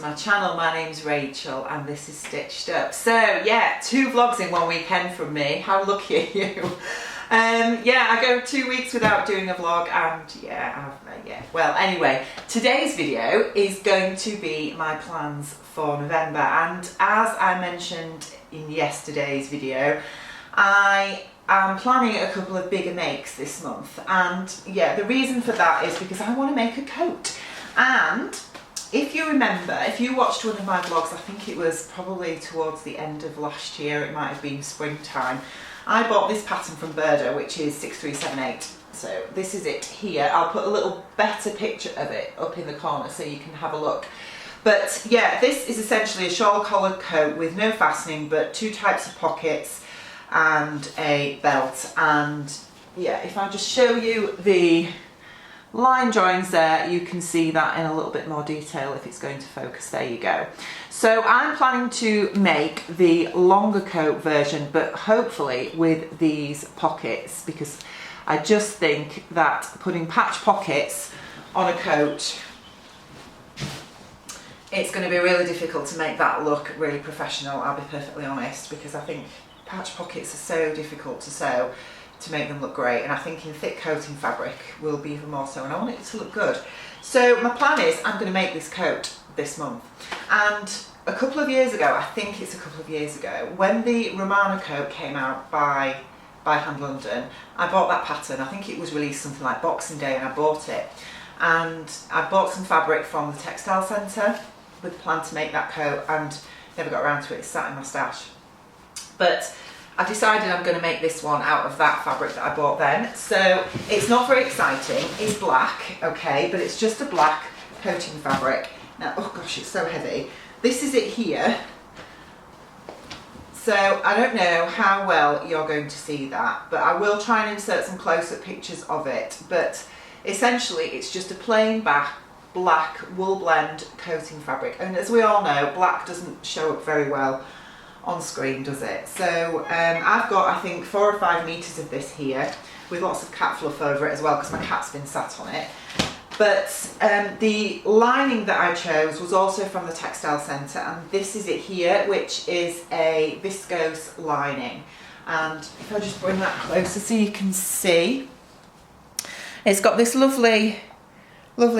my channel. My name's Rachel and this is Stitched Up. So yeah, 2 vlogs in 1 weekend from me. How lucky are you? Yeah, I go 2 weeks without doing a vlog and well, anyway, today's video is going to be my plans for November, and as I mentioned in yesterday's video, I am planning a couple of bigger makes this month, and yeah, the reason for that is because I want to make a coat. And if you remember, if you watched one of my vlogs, I think it was probably towards the end of last year, it might have been springtime, I bought this pattern from Burda, which is 6378. So this is it here. I'll put a little better picture of it up in the corner so you can have a look. But yeah, this is essentially a shawl collared coat with no fastening, but 2 types of pockets and a belt. And yeah, if I just show you the line drawings there, you can see that in a little bit more detail if it's going to focus. There you go. So I'm planning to make the longer coat version, but hopefully with these pockets, because I just think that putting patch pockets on a coat, it's going to be really difficult to make that look really professional, I'll be perfectly honest, because I think patch pockets are so difficult to sew to make them look great, and I think in thick coating fabric will be even more so, and I want it to look good. So my plan is I'm going to make this coat this month, and a couple of years ago, I think it's a couple of years ago, when the Romana coat came out by Hand London, I bought that pattern. I think it was released something like Boxing Day, and I bought it, and I bought some fabric from the textile centre with the plan to make that coat, and never got around to it. It's sat in my stash, but I decided I'm going to make this one out of that fabric that I bought then. So it's not very exciting. It's black, okay, but it's just a black coating fabric. Now, oh gosh, it's so heavy. This is it here. So I don't know how well you're going to see that, but I will try and insert some close-up pictures of it. But essentially, it's just a plain black wool blend coating fabric. And as we all know, black doesn't show up very well on screen, does it? So I've got, I think, 4 or 5 meters of this here with lots of cat fluff over it as well, because my cat's been sat on it. But the lining that I chose was also from the textile centre, and this is it here, which is a viscose lining. And if I just bring that closer so you can see, it's got this lovely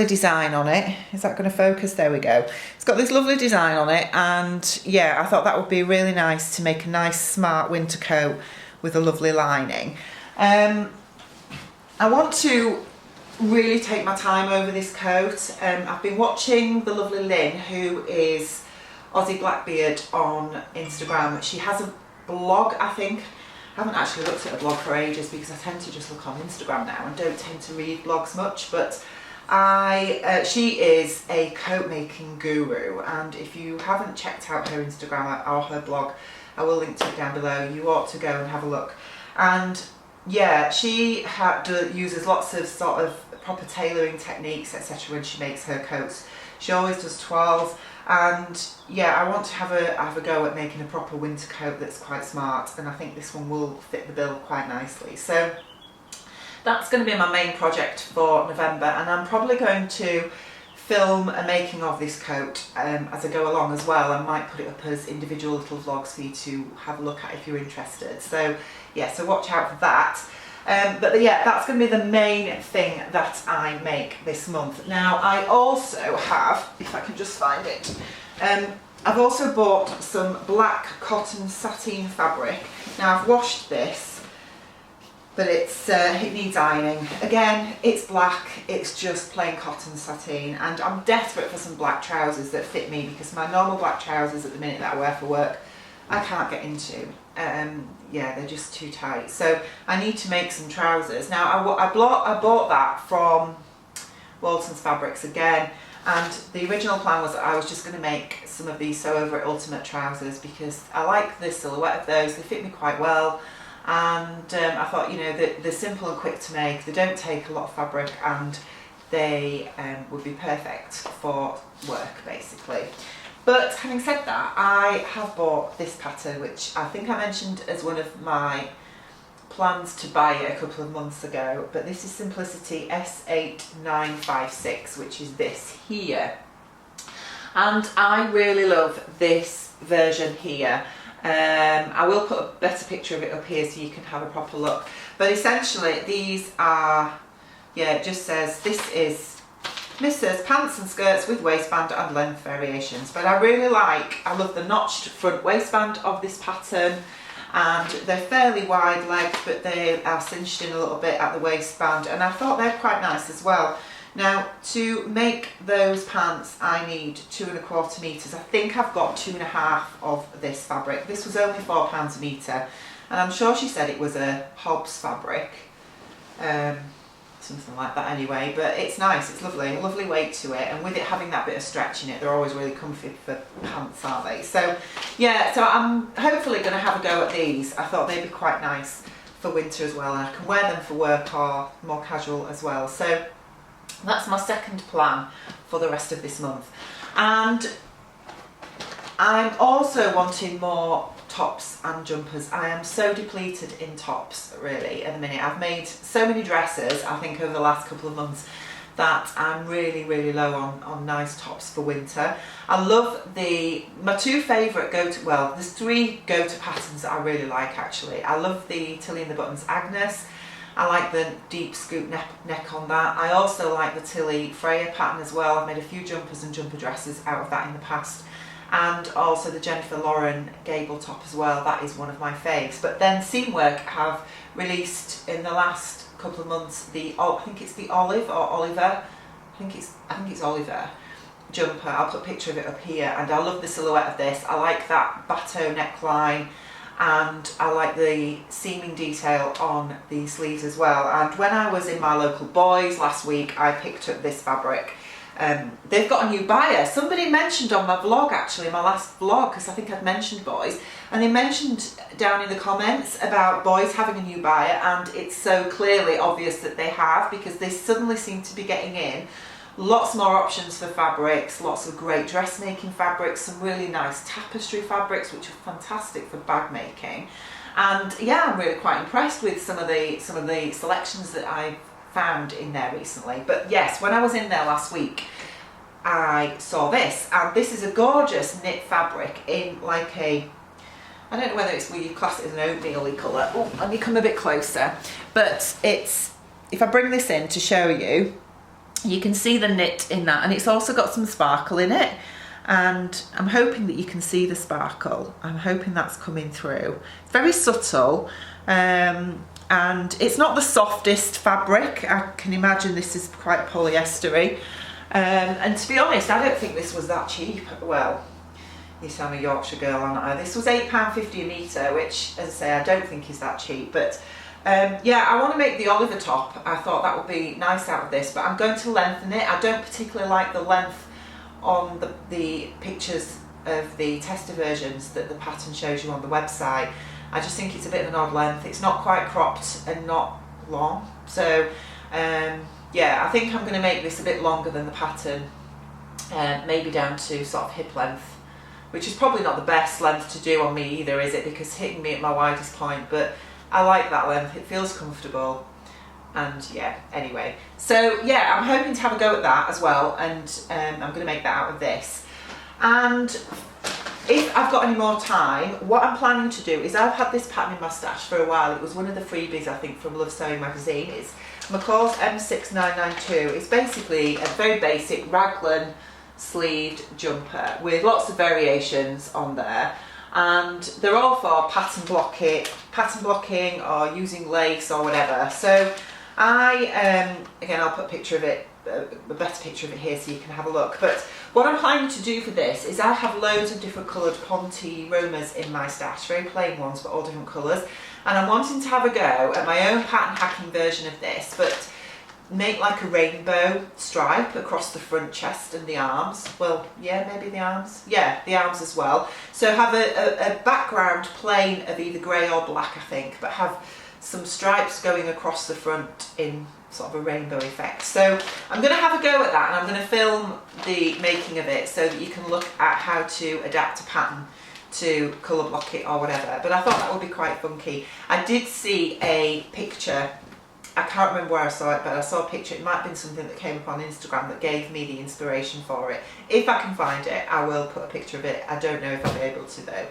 design on it. Is that going to focus? There we go. It's got this lovely design on it, and yeah, I thought that would be really nice to make a nice smart winter coat with a lovely lining. I want to really take my time over this coat. I've been watching the lovely Lynn, who is Aussie Blackbeard on Instagram. She has a blog, I think. I haven't actually looked at a blog for ages because I tend to just look on Instagram now and don't tend to read blogs much, but she is a coat making guru, and if you haven't checked out her Instagram or her blog, I will link to it down below. You ought to go and have a look. And yeah, she uses lots of sort of proper tailoring techniques, etc. when she makes her coats. She always does toiles, and yeah, I want to have a go at making a proper winter coat that's quite smart, and I think this one will fit the bill quite nicely. So that's going to be my main project for November, and I'm probably going to film a making of this coat as I go along as well. I might put it up as individual little vlogs for you to have a look at if you're interested. So yeah, so watch out for that. But yeah, that's going to be the main thing that I make this month. Now I also have, if I can just find it, I've also bought some black cotton sateen fabric. Now I've washed this, but it needs ironing. Again, it's black, it's just plain cotton sateen, and I'm desperate for some black trousers that fit me, because my normal black trousers at the minute that I wear for work, I can't get into. Yeah, they're just too tight. So I need to make some trousers. Now I bought that from Walton's Fabrics again, and the original plan was that I was just going to make some of these Sew Over It Ultimate trousers, because I like the silhouette of those, they fit me quite well. And I thought, you know, they're simple and quick to make, they don't take a lot of fabric, and they would be perfect for work basically. But having said that, I have bought this pattern, which I think I mentioned as one of my plans to buy it a couple of months ago, but this is Simplicity S8956, which is this here. And I really love this version here. I will put a better picture of it up here so you can have a proper look. But essentially these are, yeah, it just says this is Mrs. Pants and skirts with waistband and length variations. But I love the notched front waistband of this pattern, and they're fairly wide legged, but they are cinched in a little bit at the waistband, and I thought they're quite nice as well. Now, to make those pants, I need 2¼ meters. I think I've got 2½ of this fabric. This was only £4 a metre, and I'm sure she said it was a Hobbs fabric, something like that anyway, but it's nice, it's lovely, a lovely weight to it, and with it having that bit of stretch in it, they're always really comfy for pants, aren't they? So yeah, so I'm hopefully going to have a go at these. I thought they'd be quite nice for winter as well, and I can wear them for work or more casual as well. So that's my second plan for the rest of this month. And I'm also wanting more tops and jumpers. I am so depleted in tops really at the minute. I've made so many dresses, I think, over the last couple of months that I'm really low on nice tops for winter. I love my two favourite there's 3 go-to patterns that I really like actually. I love the Tilly and the Buttons Agnes. I like the deep scoop neck on that. I also like the Tilly Freya pattern as well. I've made a few jumpers and jumper dresses out of that in the past. And also the Jennifer Lauren gable top as well. That is one of my faves. But then Seamwork have released in the last couple of months I think it's the Olive or Oliver. I think it's Oliver jumper. I'll put a picture of it up here, and I love the silhouette of this. I like that bateau neckline, and I like the seaming detail on the sleeves as well. And when I was in my local Boys last week, I picked up this fabric. They've got a new buyer. Somebody mentioned on my vlog, actually, my last vlog, because I think I'd mentioned Boys, and they mentioned down in the comments about Boys having a new buyer, and it's so clearly obvious that they have, because they suddenly seem to be getting in lots more options for fabrics, lots of great dressmaking fabrics, some really nice tapestry fabrics which are fantastic for bag making. And yeah, I'm really quite impressed with some of the selections that I've found in there recently. But yes, when I was in there last week, I saw this, and this is a gorgeous knit fabric in like I don't know whether it's where you class it as an oatmeal-y colour. Oh, let me come a bit closer. But it's, if I bring this in to show you, you can see the knit in that, and it's also got some sparkle in it, and I'm hoping that you can see the sparkle. I'm hoping that's coming through. It's very subtle, and it's not the softest fabric. I can imagine this is quite polyestery, and to be honest, I don't think this was that cheap. Well, you see I'm a Yorkshire girl, aren't I? This was £8.50 a metre, which, as I say, I don't think is that cheap, but yeah, I want to make the Oliver top. I thought that would be nice out of this, but I'm going to lengthen it. I don't particularly like the length on the pictures of the tester versions that the pattern shows you on the website. I just think it's a bit of an odd length. It's not quite cropped and not long. So yeah, I think I'm going to make this a bit longer than the pattern, maybe down to sort of hip length, which is probably not the best length to do on me either, is it? Because hitting me at my widest point, but I like that length, it feels comfortable, and yeah, anyway. So yeah, I'm hoping to have a go at that as well, and I'm going to make that out of this. And if I've got any more time, what I'm planning to do is, I've had this pattern in my stash for a while. It was one of the freebies, I think, from Love Sewing magazine. It's McCall's M6992. It's basically a very basic raglan sleeved jumper with lots of variations on there. And they're all for pattern blocking or using lace or whatever. So again, I'll put a picture of it, a better picture of it here so you can have a look. But what I'm planning to do for this is, I have loads of different coloured Ponte Romas in my stash, very plain ones but all different colours. And I'm wanting to have a go at my own pattern hacking version of this, but make like a rainbow stripe across the front chest and the arms. Well, yeah, maybe the arms. Yeah, the arms as well. So have a background plain of either grey or black, I think, but have some stripes going across the front in sort of a rainbow effect. So I'm going to have a go at that, and I'm going to film the making of it so that you can look at how to adapt a pattern to colour block it or whatever. But I thought that would be quite funky. I did see a picture I can't remember where I saw it, but I saw a picture. It might have been something that came up on Instagram that gave me the inspiration for it. If I can find it, I will put a picture of it. I don't know if I'll be able to though.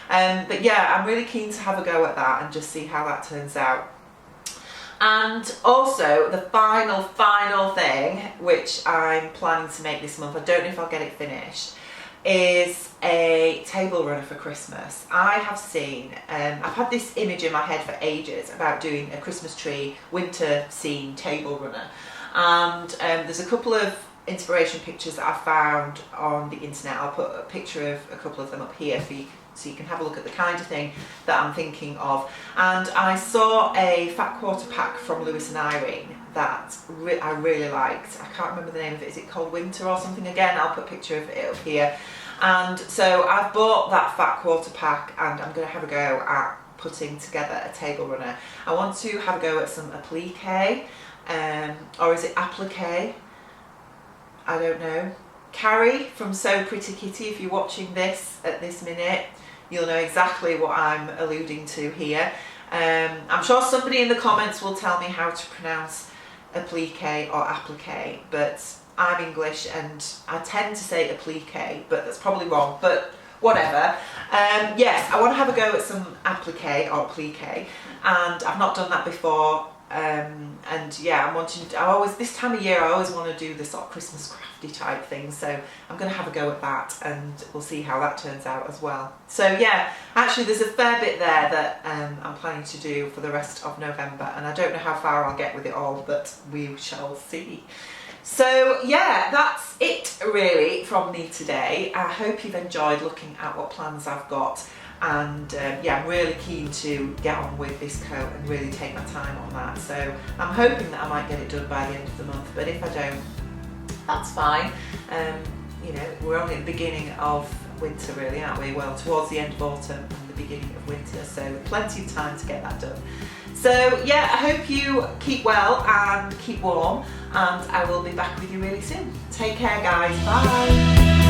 But yeah, I'm really keen to have a go at that and just see how that turns out. And also the final thing, which I'm planning to make this month, I don't know if I'll get it finished, is a table runner for Christmas. I have seen, I've had this image in my head for ages about doing a Christmas tree winter scene table runner, and there's a couple of inspiration pictures that I found on the internet. I'll put a picture of a couple of them up here for you, so you can have a look at the kind of thing that I'm thinking of. And I saw a fat quarter pack from Lewis and Irene that I really liked. I can't remember the name of it. Is it called Winter or something? Again, I'll put a picture of it up here. And so I've bought that fat quarter pack, and I'm going to have a go at putting together a table runner. I want to have a go at some applique, or is it applique? I don't know. Carrie from So Pretty Kitty, if you're watching this at this minute, you'll know exactly what I'm alluding to here. I'm sure somebody in the comments will tell me how to pronounce applique or applique, but I'm English and I tend to say applique, but that's probably wrong, but whatever. Yes, I want to have a go at some applique or applique, and I've not done that before. And yeah, this time of year I always want to do the sort of Christmas crafty type thing, so I'm going to have a go at that, and we'll see how that turns out as well. So yeah, actually there's a fair bit there that I'm planning to do for the rest of November, and I don't know how far I'll get with it all, but we shall see. So yeah, that's it really from me today. I hope you've enjoyed looking at what plans I've got. And yeah, I'm really keen to get on with this coat and really take my time on that. So I'm hoping that I might get it done by the end of the month, but if I don't, that's fine. You know, we're only at the beginning of winter really, aren't we? Well, towards the end of autumn and the beginning of winter, so plenty of time to get that done. So yeah, I hope you keep well and keep warm, and I will be back with you really soon. Take care guys, bye!